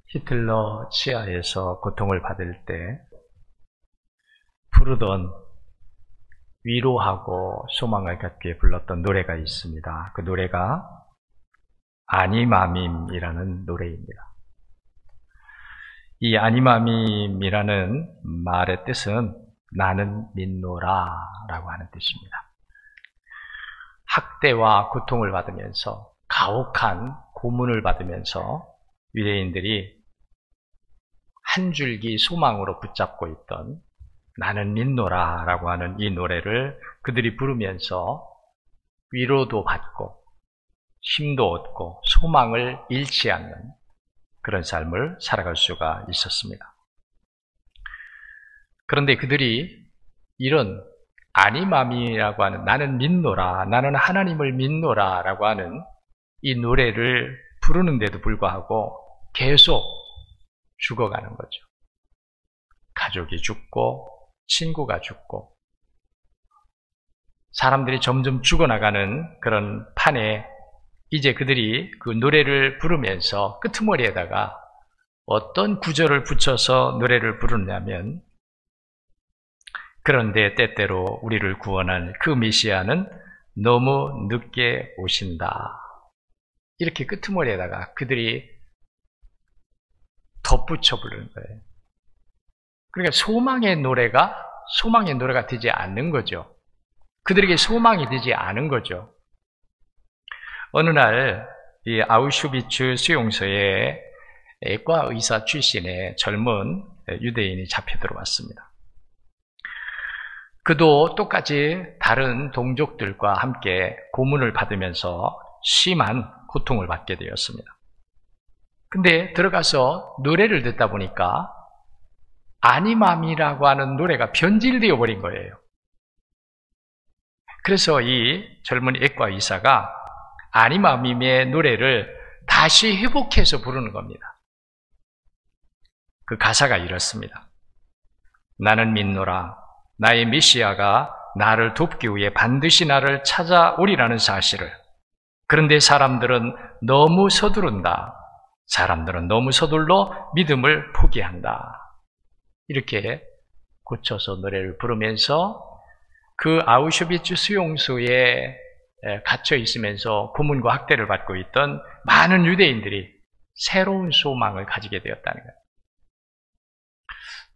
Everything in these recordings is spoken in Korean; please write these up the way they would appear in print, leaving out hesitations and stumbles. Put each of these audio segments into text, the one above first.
히틀러 치하에서 고통을 받을 때 부르던 위로하고 소망을 갖기에 불렀던 노래가 있습니다. 그 노래가 아니마밈이라는 노래입니다. 이 아니마밈이라는 말의 뜻은 나는 믿노라 라고 하는 뜻입니다. 학대와 고통을 받으면서 가혹한 고문을 받으면서 유대인들이 한 줄기 소망으로 붙잡고 있던 나는 믿노라 라고 하는 이 노래를 그들이 부르면서 위로도 받고 힘도 얻고 소망을 잃지 않는 그런 삶을 살아갈 수가 있었습니다. 그런데 그들이 이런 아니마미라고 하는 나는 믿노라, 나는 하나님을 믿노라 라고 하는 이 노래를 부르는데도 불구하고 계속 죽어가는 거죠. 가족이 죽고 친구가 죽고 사람들이 점점 죽어나가는 그런 판에 이제 그들이 그 노래를 부르면서 끄트머리에다가 어떤 구절을 붙여서 노래를 부르냐면 그런데 때때로 우리를 구원할 그 메시아는 너무 늦게 오신다. 이렇게 끄트머리에다가 그들이 덧붙여 부르는 거예요. 그러니까 소망의 노래가 되지 않는 거죠. 그들에게 소망이 되지 않은 거죠. 어느 날 이 아우슈비츠 수용소에 내과 의사 출신의 젊은 유대인이 잡혀 들어왔습니다. 그도 똑같이 다른 동족들과 함께 고문을 받으면서 심한 고통을 받게 되었습니다. 근데 들어가서 노래를 듣다 보니까 아니맘이라고 하는 노래가 변질되어 버린 거예요. 그래서 이 젊은 외과 의사가 아니맘의 노래를 다시 회복해서 부르는 겁니다. 그 가사가 이렇습니다. 나는 믿노라. 나의 메시아가 나를 돕기 위해 반드시 나를 찾아오리라는 사실을. 그런데 사람들은 너무 서두른다. 사람들은 너무 서둘러 믿음을 포기한다. 이렇게 고쳐서 노래를 부르면서 그 아우슈비츠 수용소에 갇혀 있으면서 고문과 학대를 받고 있던 많은 유대인들이 새로운 소망을 가지게 되었다는 거예요.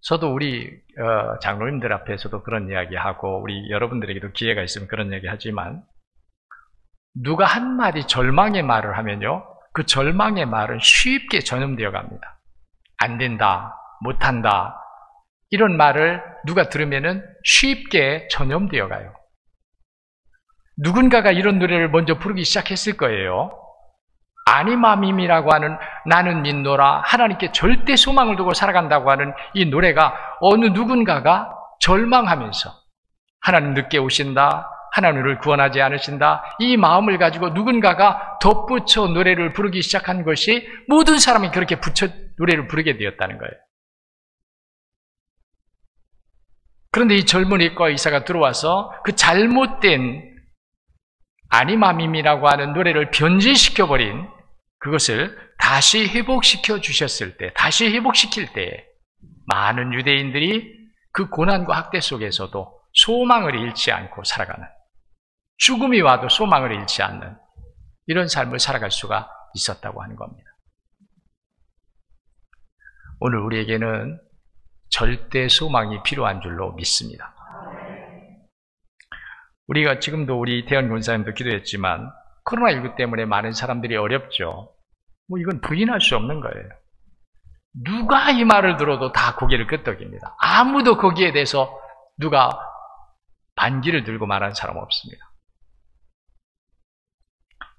저도 우리 장로님들 앞에서도 그런 이야기하고 우리 여러분들에게도 기회가 있으면 그런 이야기 하지만 누가 한마디 절망의 말을 하면요, 그 절망의 말은 쉽게 전염되어 갑니다. 안 된다, 못한다, 이런 말을 누가 들으면은 쉽게 전염되어 가요. 누군가가 이런 노래를 먼저 부르기 시작했을 거예요. 아니마밈이라고 하는 나는 믿노라, 하나님께 절대 소망을 두고 살아간다고 하는 이 노래가 어느 누군가가 절망하면서 하나님 늦게 오신다, 하나님을 구원하지 않으신다, 이 마음을 가지고 누군가가 덧붙여 노래를 부르기 시작한 것이 모든 사람이 그렇게 붙여 노래를 부르게 되었다는 거예요. 그런데 이 젊은 외과 의사가 들어와서 그 잘못된 아니마밈이라고 하는 노래를 변질시켜버린 그것을 다시 회복시켜 주셨을 때, 다시 회복시킬 때 많은 유대인들이 그 고난과 학대 속에서도 소망을 잃지 않고 살아가는, 죽음이 와도 소망을 잃지 않는 이런 삶을 살아갈 수가 있었다고 하는 겁니다. 오늘 우리에게는 절대 소망이 필요한 줄로 믿습니다. 우리가 지금도 우리 대현 권사님도 기도했지만 코로나19 때문에 많은 사람들이 어렵죠. 이건 부인할 수 없는 거예요. 누가 이 말을 들어도 다 고개를 끄덕입니다. 아무도 거기에 대해서 누가 반기를 들고 말하는 사람 없습니다.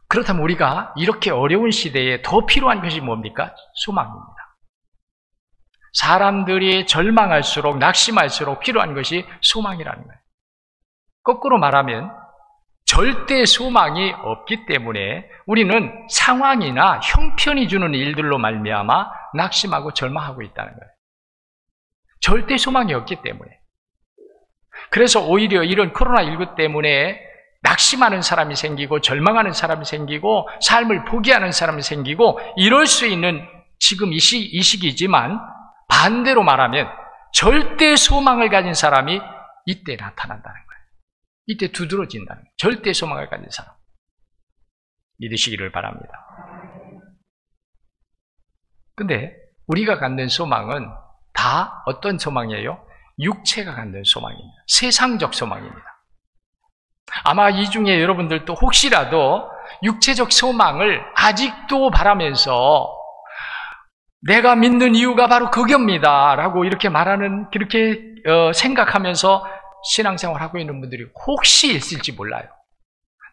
그렇다면 우리가 이렇게 어려운 시대에 더 필요한 것이 뭡니까? 소망입니다. 사람들이 절망할수록 낙심할수록 필요한 것이 소망이라는 거예요. 거꾸로 말하면 절대 소망이 없기 때문에 우리는 상황이나 형편이 주는 일들로 말미암아 낙심하고 절망하고 있다는 거예요. 절대 소망이 없기 때문에. 그래서 오히려 이런 코로나19 때문에 낙심하는 사람이 생기고 절망하는 사람이 생기고 삶을 포기하는 사람이 생기고 이럴 수 있는 지금 이 시기지만 반대로 말하면 절대 소망을 가진 사람이 이때 나타난다는 거예요. 이때 두드러진다는 거예요. 절대 소망을 가진 사람. 믿으시기를 바랍니다. 근데 우리가 갖는 소망은 다 어떤 소망이에요? 육체가 갖는 소망입니다. 세상적 소망입니다. 아마 이 중에 여러분들도 혹시라도 육체적 소망을 아직도 바라면서 내가 믿는 이유가 바로 그겁니다 라고 이렇게 말하는, 그렇게 생각하면서 신앙생활하고 있는 분들이 혹시 있을지 몰라요.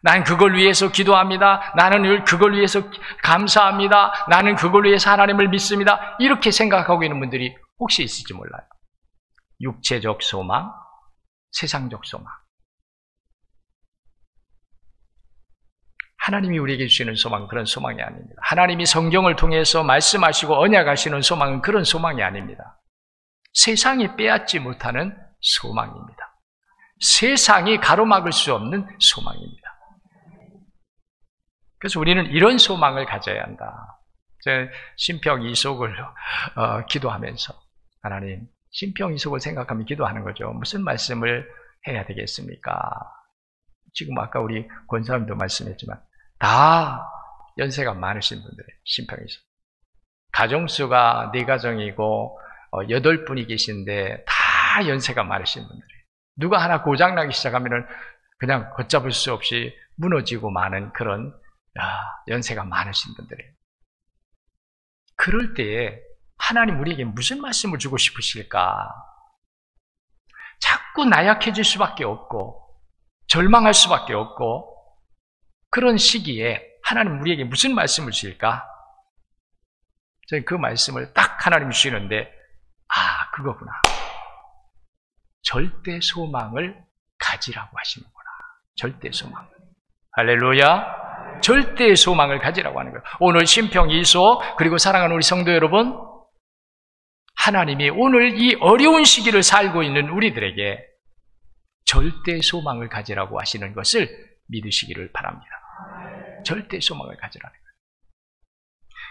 나는 그걸 위해서 기도합니다. 나는 그걸 위해서 감사합니다. 나는 그걸 위해서 하나님을 믿습니다. 이렇게 생각하고 있는 분들이 혹시 있을지 몰라요. 육체적 소망, 세상적 소망. 하나님이 우리에게 주시는 소망은 그런 소망이 아닙니다. 하나님이 성경을 통해서 말씀하시고 언약하시는 소망은 그런 소망이 아닙니다. 세상이 빼앗지 못하는 소망입니다. 세상이 가로막을 수 없는 소망입니다. 그래서 우리는 이런 소망을 가져야 한다. 심평이속을 기도하면서 하나님, 심평이속을 생각하며 기도하는 거죠. 무슨 말씀을 해야 되겠습니까? 지금 아까 우리 권사님도 말씀했지만 다 연세가 많으신 분들이에요. 심평이속. 가정수가 4가정이고 8분이 계신데 다 연세가 많으신 분들이에요. 누가 하나 고장나기 시작하면 그냥 걷잡을 수 없이 무너지고 마는 그런 연세가 많으신 분들이에요. 그럴 때에 하나님 우리에게 무슨 말씀을 주고 싶으실까? 자꾸 나약해질 수밖에 없고 절망할 수밖에 없고 그런 시기에 하나님 우리에게 무슨 말씀을 주실까? 저는 그 말씀을 딱 하나님이 주시는데 그거구나. 절대 소망을 가지라고 하시는구나. 절대 소망. 할렐루야. 절대 소망을 가지라고 하는 거예요. 오늘 심평이소 그리고 사랑하는 우리 성도 여러분, 하나님이 오늘 이 어려운 시기를 살고 있는 우리들에게 절대 소망을 가지라고 하시는 것을 믿으시기를 바랍니다. 절대 소망을 가지라는 거예요.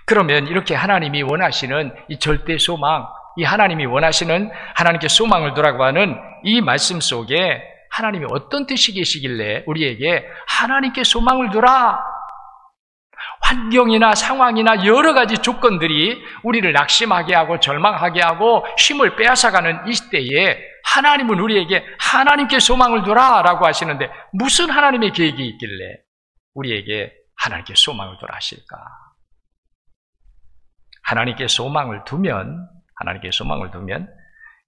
그러면 이렇게 하나님이 원하시는 이 절대 소망, 이 하나님이 원하시는 하나님께 소망을 두라고 하는 이 말씀 속에 하나님이 어떤 뜻이 계시길래 우리에게 하나님께 소망을 두라, 환경이나 상황이나 여러 가지 조건들이 우리를 낙심하게 하고 절망하게 하고 힘을 빼앗아가는 이 시대에 하나님은 우리에게 하나님께 소망을 두라 라고 하시는데 무슨 하나님의 계획이 있길래 우리에게 하나님께 소망을 두라 하실까? 하나님께 소망을 두면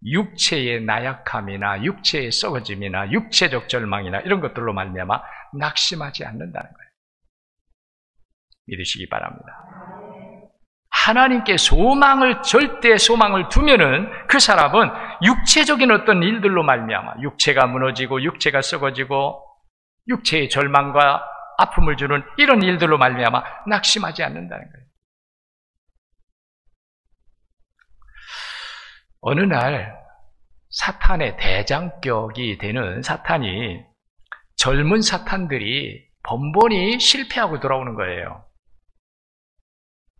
육체의 나약함이나 육체의 썩어짐이나 육체적 절망이나 이런 것들로 말미암아 낙심하지 않는다는 거예요. 믿으시기 바랍니다. 하나님께 절대 소망을 두면은 그 사람은 육체적인 어떤 일들로 말미암아 육체가 무너지고 육체가 썩어지고 육체의 절망과 아픔을 주는 이런 일들로 말미암아 낙심하지 않는다는 거예요. 어느 날 사탄의 대장격이 되는 사탄이 젊은 사탄들이 번번이 실패하고 돌아오는 거예요.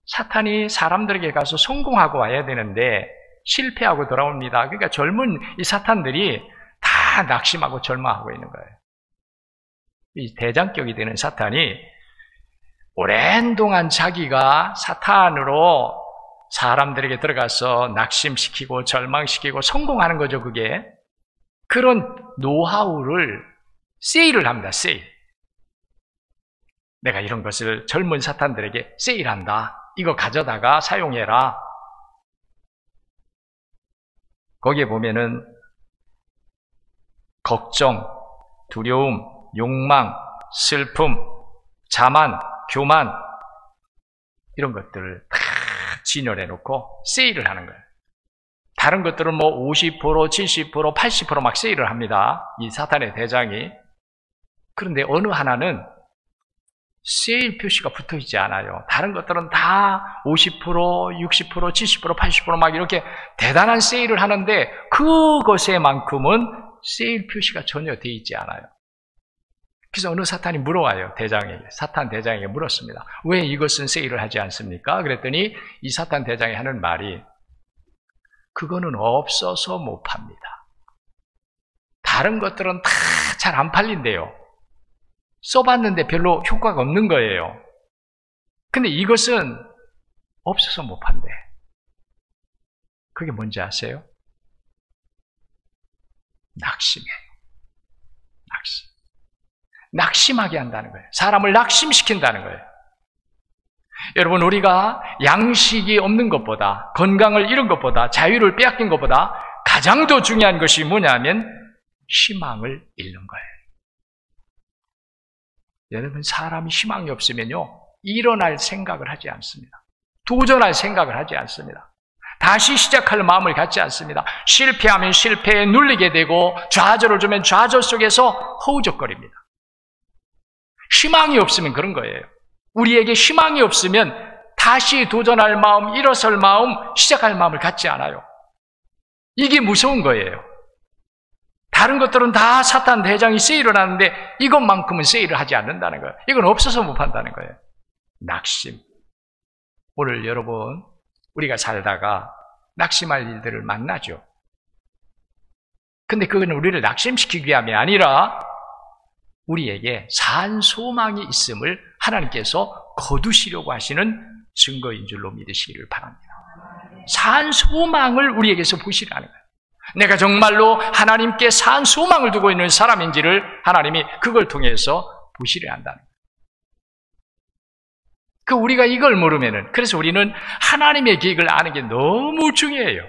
사탄이 사람들에게 가서 성공하고 와야 되는데 실패하고 돌아옵니다. 그러니까 젊은 이 사탄들이 다 낙심하고 절망하고 있는 거예요. 이 대장격이 되는 사탄이 오랜 동안 자기가 사탄으로 사람들에게 들어가서 낙심시키고 절망시키고 성공하는 거죠, 그게. 그런 노하우를 세일을 합니다, 세일. 내가 이런 것을 젊은 사탄들에게 세일한다. 이거 가져다가 사용해라. 거기에 보면은 걱정, 두려움, 욕망, 슬픔, 자만, 교만 이런 것들을 다 진열해 놓고 세일을 하는 거예요. 다른 것들은 뭐 50%, 70%, 80% 막 세일을 합니다. 이 사탄의 대장이. 그런데 어느 하나는 세일 표시가 붙어 있지 않아요. 다른 것들은 다 50%, 60%, 70%, 80% 막 이렇게 대단한 세일을 하는데 그것에만큼은 세일 표시가 전혀 되어 있지 않아요. 그래서 어느 사탄이 물어와요. 대장에게. 사탄 대장에게 물었습니다. 왜 이것은 세일을 하지 않습니까? 그랬더니 이 사탄 대장이 하는 말이 그거는 없어서 못 팝니다. 다른 것들은 다 잘 안 팔린대요. 써봤는데 별로 효과가 없는 거예요. 근데 이것은 없어서 못 판대. 그게 뭔지 아세요? 낙심이에요. 낙심. 낙심하게 한다는 거예요. 사람을 낙심시킨다는 거예요. 여러분, 우리가 양식이 없는 것보다, 건강을 잃은 것보다, 자유를 빼앗긴 것보다 가장 더 중요한 것이 뭐냐면 희망을 잃는 거예요. 여러분, 사람이 희망이 없으면요, 일어날 생각을 하지 않습니다. 도전할 생각을 하지 않습니다. 다시 시작할 마음을 갖지 않습니다. 실패하면 실패에 눌리게 되고 좌절을 주면 좌절 속에서 허우적거립니다. 희망이 없으면 그런 거예요. 우리에게 희망이 없으면 다시 도전할 마음, 일어설 마음, 시작할 마음을 갖지 않아요. 이게 무서운 거예요. 다른 것들은 다 사탄 대장이 세일을 하는데 이것만큼은 세일을 하지 않는다는 거예요. 이건 없어서 못 판다는 거예요. 낙심. 오늘 여러분, 우리가 살다가 낙심할 일들을 만나죠. 근데 그건 우리를 낙심시키기 위함이 아니라 우리에게 산 소망이 있음을 하나님께서 거두시려고 하시는 증거인 줄로 믿으시기를 바랍니다. 산 소망을 우리에게서 보시라는 거예요. 내가 정말로 하나님께 산 소망을 두고 있는 사람인지를 하나님이 그걸 통해서 보시려 한다는 거예요. 우리가 이걸 모르면은, 그래서 우리는 하나님의 계획을 아는 게 너무 중요해요.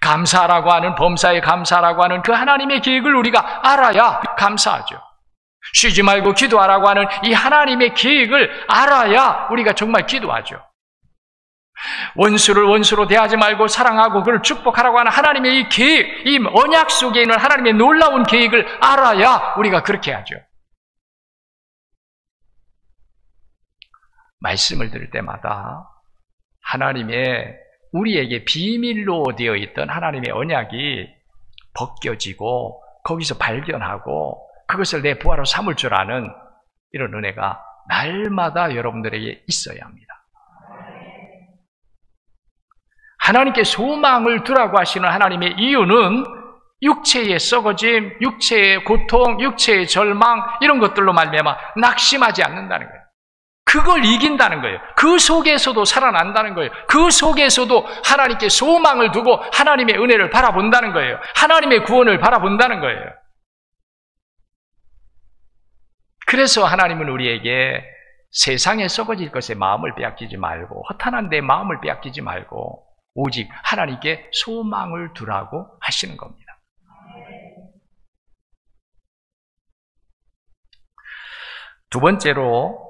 감사라고 하는, 범사에 감사라고 하는 그 하나님의 계획을 우리가 알아야 감사하죠. 쉬지 말고 기도하라고 하는 이 하나님의 계획을 알아야 우리가 정말 기도하죠. 원수를 원수로 대하지 말고 사랑하고 그를 축복하라고 하는 하나님의 이 계획, 이 언약 속에 있는 하나님의 놀라운 계획을 알아야 우리가 그렇게 하죠. 말씀을 들을 때마다 하나님의 우리에게 비밀로 되어 있던 하나님의 언약이 벗겨지고 거기서 발견하고 그것을 내 부활로 삼을 줄 아는 이런 은혜가 날마다 여러분들에게 있어야 합니다. 하나님께 소망을 두라고 하시는 하나님의 이유는 육체의 썩어짐, 육체의 고통, 육체의 절망 이런 것들로 말미암아 낙심하지 않는다는 거예요. 그걸 이긴다는 거예요. 그 속에서도 살아난다는 거예요. 그 속에서도 하나님께 소망을 두고 하나님의 은혜를 바라본다는 거예요. 하나님의 구원을 바라본다는 거예요. 그래서 하나님은 우리에게 세상에 썩어질 것에 마음을 빼앗기지 말고 허탄한 데 마음을 빼앗기지 말고 오직 하나님께 소망을 두라고 하시는 겁니다. 두 번째로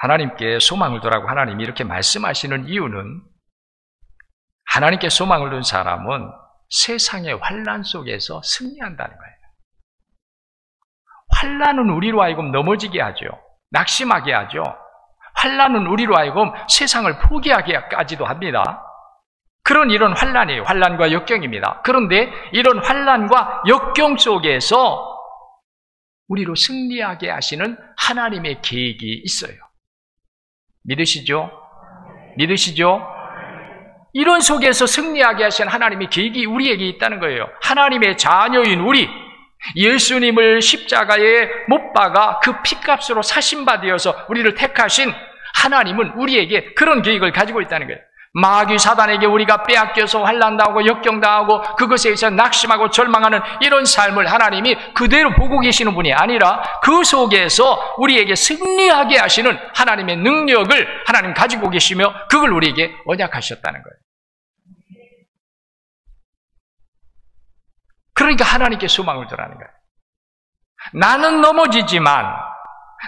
하나님께 소망을 두라고 하나님이 이렇게 말씀하시는 이유는 하나님께 소망을 둔 사람은 세상의 환난 속에서 승리한다는 거예요. 환난은 우리로 하여금 넘어지게 하죠. 낙심하게 하죠. 환난은 우리로 하여금 세상을 포기하게까지도 합니다. 그런 이런 환난이에요. 환난과 역경입니다. 그런데 이런 환난과 역경 속에서 우리로 승리하게 하시는 하나님의 계획이 있어요. 믿으시죠? 믿으시죠? 이런 속에서 승리하게 하신 하나님의 계획이 우리에게 있다는 거예요. 하나님의 자녀인 우리, 예수님을 십자가에 못 박아 그 피값으로 사신받으어서 우리를 택하신 하나님은 우리에게 그런 계획을 가지고 있다는 거예요. 마귀 사단에게 우리가 빼앗겨서 환난당하고 역경당하고 그것에 의해서 낙심하고 절망하는 이런 삶을 하나님이 그대로 보고 계시는 분이 아니라 그 속에서 우리에게 승리하게 하시는 하나님의 능력을 하나님 가지고 계시며 그걸 우리에게 언약하셨다는 거예요. 그러니까 하나님께 소망을 두라는 거예요. 나는 넘어지지만,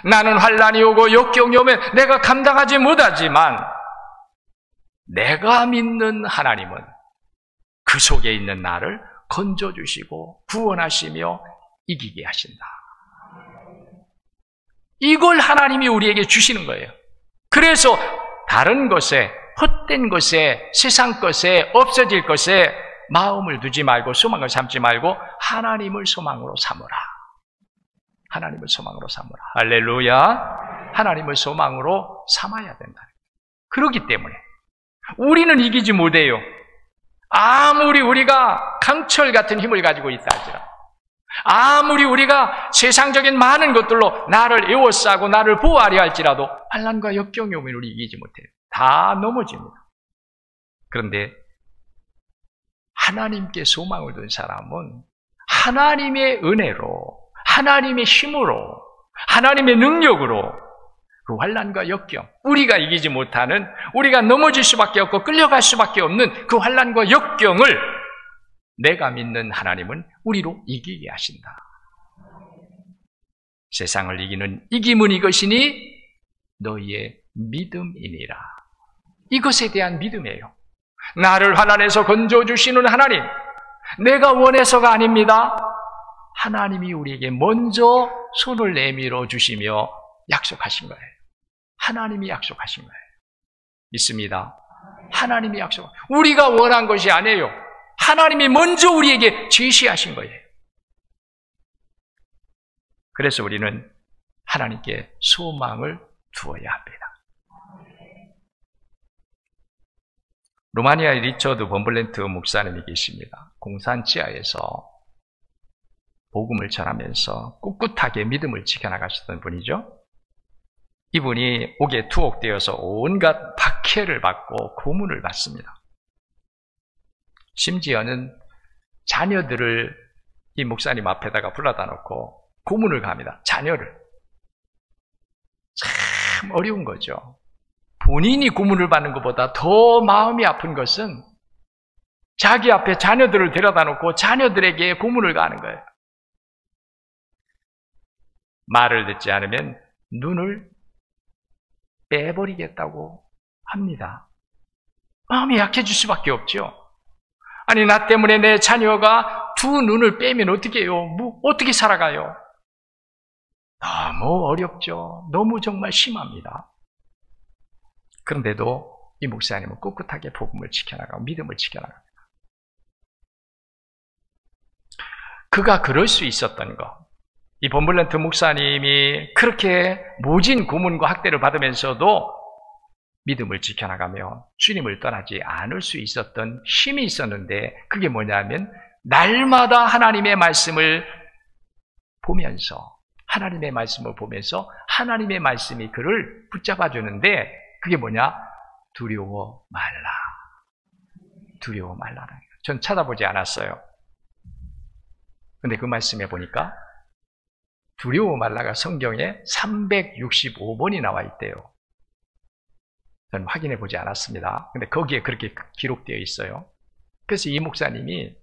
나는 환난이 오고 역경이 오면 내가 감당하지 못하지만 내가 믿는 하나님은 그 속에 있는 나를 건져주시고 구원하시며 이기게 하신다. 이걸 하나님이 우리에게 주시는 거예요. 그래서 다른 것에, 헛된 것에, 세상 것에, 없어질 것에 마음을 두지 말고 소망을 삼지 말고 하나님을 소망으로 삼으라. 하나님을 소망으로 삼으라. 할렐루야. 하나님을 소망으로 삼아야 된다. 그렇기 때문에 우리는 이기지 못해요. 아무리 우리가 강철 같은 힘을 가지고 있다 할지라도, 아무리 우리가 세상적인 많은 것들로 나를 에워싸고 나를 보호하려 할지라도 환난과 역경이 오면 우리 이기지 못해요. 다 넘어집니다. 그런데 하나님께 소망을 둔 사람은 하나님의 은혜로, 하나님의 힘으로, 하나님의 능력으로 그 환난과 역경, 우리가 이기지 못하는, 우리가 넘어질 수밖에 없고 끌려갈 수밖에 없는 그 환난과 역경을 내가 믿는 하나님은 우리로 이기게 하신다. 세상을 이기는 이김은 이것이니 너희의 믿음이니라. 이것에 대한 믿음이에요. 나를 환난에서 건져주시는 하나님, 내가 원해서가 아닙니다. 하나님이 우리에게 먼저 손을 내밀어 주시며 약속하신 거예요. 하나님이 약속하신 거예요. 믿습니다. 하나님이 약속. 우리가 원한 것이 아니에요. 하나님이 먼저 우리에게 제시하신 거예요. 그래서 우리는 하나님께 소망을 두어야 합니다. 루마니아의 리처드 범블렌트 목사님이 계십니다. 공산 지하에서 복음을 전하면서 꿋꿋하게 믿음을 지켜나가셨던 분이죠. 이분이 옥에 투옥되어서 온갖 박해를 받고 고문을 받습니다. 심지어는 자녀들을 이 목사님 앞에다가 불러다 놓고 고문을 갑니다. 자녀를. 참 어려운 거죠. 본인이 고문을 받는 것보다 더 마음이 아픈 것은 자기 앞에 자녀들을 데려다 놓고 자녀들에게 고문을 가는 거예요. 말을 듣지 않으면 눈을 빼버리겠다고 합니다. 마음이 약해질 수밖에 없죠. 아니, 나 때문에 내 자녀가 두 눈을 빼면 어떻게 해요? 어떻게 살아가요? 너무 어렵죠. 너무 정말 심합니다. 그런데도 이 목사님은 꿋꿋하게 복음을 지켜나가고 믿음을 지켜나갑니다. 그가 그럴 수 있었던 것, 이 범블렌트 목사님이 그렇게 모진 고문과 학대를 받으면서도 믿음을 지켜나가며 주님을 떠나지 않을 수 있었던 힘이 있었는데, 그게 뭐냐면 날마다 하나님의 말씀을 보면서 하나님의 말씀이 그를 붙잡아 주는데, 그게 뭐냐? 두려워 말라. 두려워 말라라. 전 찾아보지 않았어요. 근데 그 말씀에 보니까 두려워 말라가 성경에 365번이 나와 있대요. 저는 확인해 보지 않았습니다. 근데 거기에 그렇게 기록되어 있어요. 그래서 이 목사님이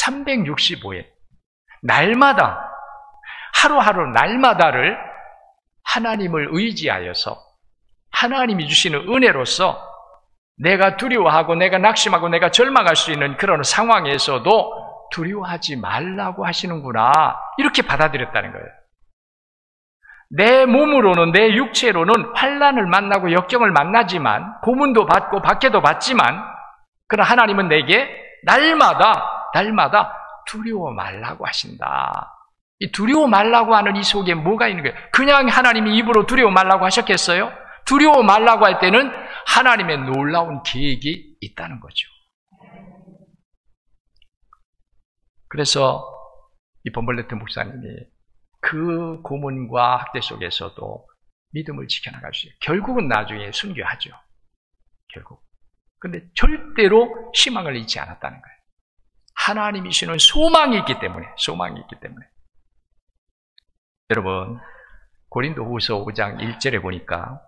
365회, 날마다, 하루하루 날마다를 하나님을 의지하여서 하나님이 주시는 은혜로서 내가 두려워하고 내가 낙심하고 내가 절망할 수 있는 그런 상황에서도 두려워하지 말라고 하시는구나, 이렇게 받아들였다는 거예요. 내 몸으로는, 내 육체로는 환난을 만나고 역경을 만나지만, 고문도 받고 박해도 받지만, 그러나 하나님은 내게 날마다 두려워 말라고 하신다. 이 두려워 말라고 하는 이 속에 뭐가 있는 거예요? 그냥 하나님이 입으로 두려워 말라고 하셨겠어요? 두려워 말라고 할 때는 하나님의 놀라운 계획이 있다는 거죠. 그래서 이 범블레트 목사님이 그 고문과 학대 속에서도 믿음을 지켜나가주세요. 결국은 나중에 순교하죠. 결국. 근데 절대로 희망을 잃지 않았다는 거예요. 하나님이 주시는 소망이 있기 때문에. 여러분, 고린도후서 5장 1절에 보니까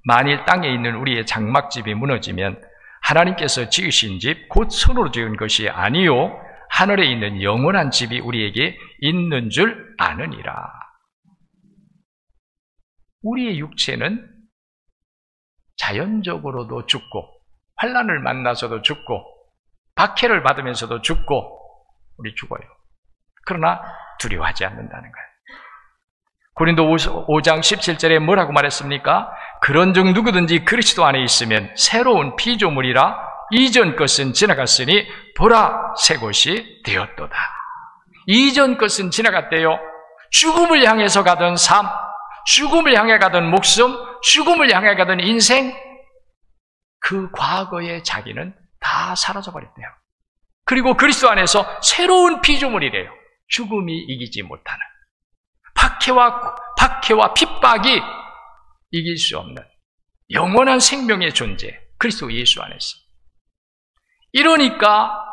만일 땅에 있는 우리의 장막집이 무너지면 하나님께서 지으신 집, 곧 손으로 지은 것이 아니요 하늘에 있는 영원한 집이 우리에게 있는 줄 아느니라. 우리의 육체는 자연적으로도 죽고, 환난을 만나서도 죽고, 박해를 받으면서도 죽고, 우리 죽어요. 그러나 두려워하지 않는다는 거예요. 고린도후서 5장 17절에 뭐라고 말했습니까? 그런즉 누구든지 그리스도 안에 있으면 새로운 피조물이라, 이전 것은 지나갔으니 보라 새 것이 되었도다. 이전 것은 지나갔대요. 죽음을 향해서 가던 삶, 죽음을 향해 가던 목숨, 죽음을 향해 가던 인생, 그 과거의 자기는 다 사라져버렸대요. 그리고 그리스도 안에서 새로운 피조물이래요. 죽음이 이기지 못하는, 박해와 핍박이 이길 수 없는 영원한 생명의 존재, 그리스도 예수 안에서. 이러니까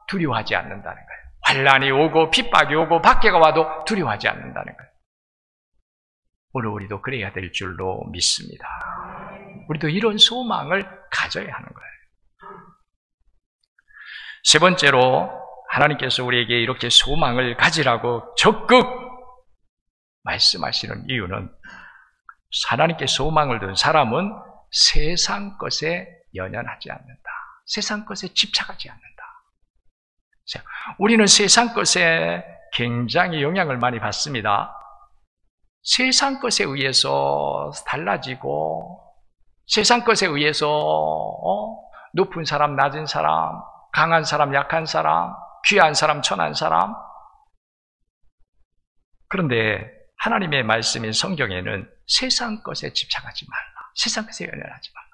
두려워하지 않는다는 거예요. 환난이 오고 핍박이 오고 박해가 와도 두려워하지 않는다는 거예요. 오늘 우리도 그래야 될 줄로 믿습니다. 우리도 이런 소망을 가져야 하는 거예요. 세 번째로, 하나님께서 우리에게 이렇게 소망을 가지라고 적극 말씀하시는 이유는, 하나님께 소망을 둔 사람은 세상 것에 연연하지 않는다. 세상 것에 집착하지 않는다. 우리는 세상 것에 굉장히 영향을 많이 받습니다. 세상 것에 의해서 달라지고, 세상 것에 의해서 높은 사람, 낮은 사람, 강한 사람, 약한 사람, 귀한 사람, 천한 사람. 그런데 하나님의 말씀인 성경에는 세상 것에 집착하지 말라, 세상 것에 연연하지 말라.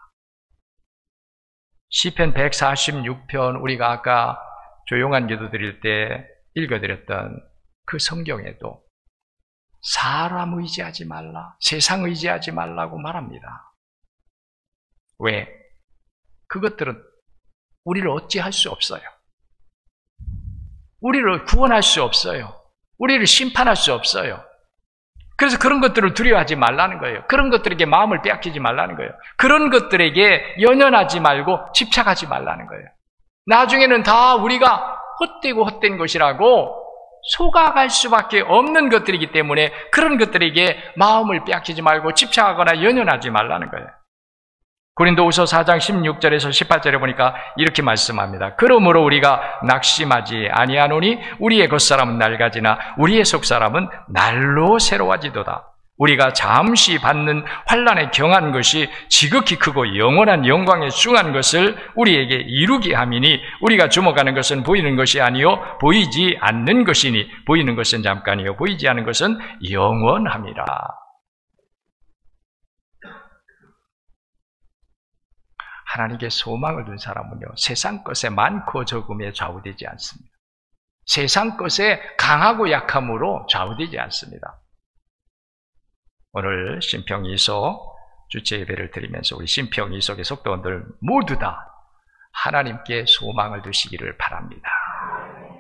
시편 146편, 우리가 아까 조용한 기도 드릴 때 읽어드렸던 그 성경에도 사람 의지하지 말라, 세상 의지하지 말라고 말합니다. 왜? 그것들은 우리를 어찌할 수 없어요. 우리를 구원할 수 없어요. 우리를 심판할 수 없어요. 그래서 그런 것들을 두려워하지 말라는 거예요. 그런 것들에게 마음을 빼앗기지 말라는 거예요. 그런 것들에게 연연하지 말고 집착하지 말라는 거예요. 나중에는 다 우리가 헛되고 헛된 것이라고 속아갈 수밖에 없는 것들이기 때문에 그런 것들에게 마음을 빼앗기지 말고 집착하거나 연연하지 말라는 거예요. 고린도후서 4장 16절에서 18절에 보니까 이렇게 말씀합니다. 그러므로 우리가 낙심하지 아니하노니 우리의 겉사람은 낡아지나 우리의 속사람은 날로 새로워지도다. 우리가 잠시 받는 환난에 경한 것이 지극히 크고 영원한 영광에 중한 것을 우리에게 이루게 함이니 우리가 주목하는 것은 보이는 것이 아니요 보이지 않는 것이니 보이는 것은 잠깐이요 보이지 않는 것은 영원함이라. 하나님께 소망을 둔 사람은요, 세상 것에 많고 적음에 좌우되지 않습니다. 세상 것에 강하고 약함으로 좌우되지 않습니다. 오늘 신평이소 주체 예배를 드리면서 우리 신평이소의 속도원들 모두 다 하나님께 소망을 두시기를 바랍니다.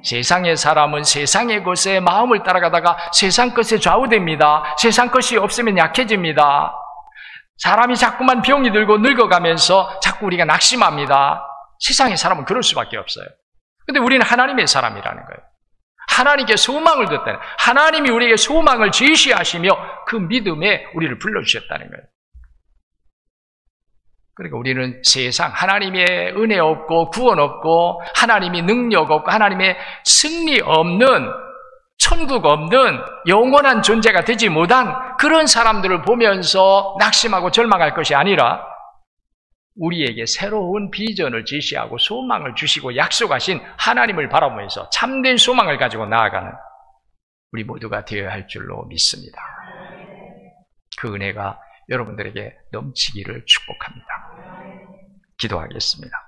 세상의 사람은 세상의 것에 마음을 따라가다가 세상 것에 좌우됩니다. 세상 것이 없으면 약해집니다. 사람이 자꾸만 병이 들고 늙어가면서 자꾸 우리가 낙심합니다. 세상의 사람은 그럴 수밖에 없어요. 그런데 우리는 하나님의 사람이라는 거예요. 하나님께 소망을 뒀다는, 하나님이 우리에게 소망을 제시하시며 그 믿음에 우리를 불러주셨다는 거예요. 그러니까 우리는 세상, 하나님의 은혜 없고 구원 없고 하나님이 능력 없고 하나님의 승리 없는, 천국 없는 영원한 존재가 되지 못한 그런 사람들을 보면서 낙심하고 절망할 것이 아니라 우리에게 새로운 비전을 제시하고 소망을 주시고 약속하신 하나님을 바라보면서 참된 소망을 가지고 나아가는 우리 모두가 되어야 할 줄로 믿습니다. 그 은혜가 여러분들에게 넘치기를 축복합니다. 기도하겠습니다.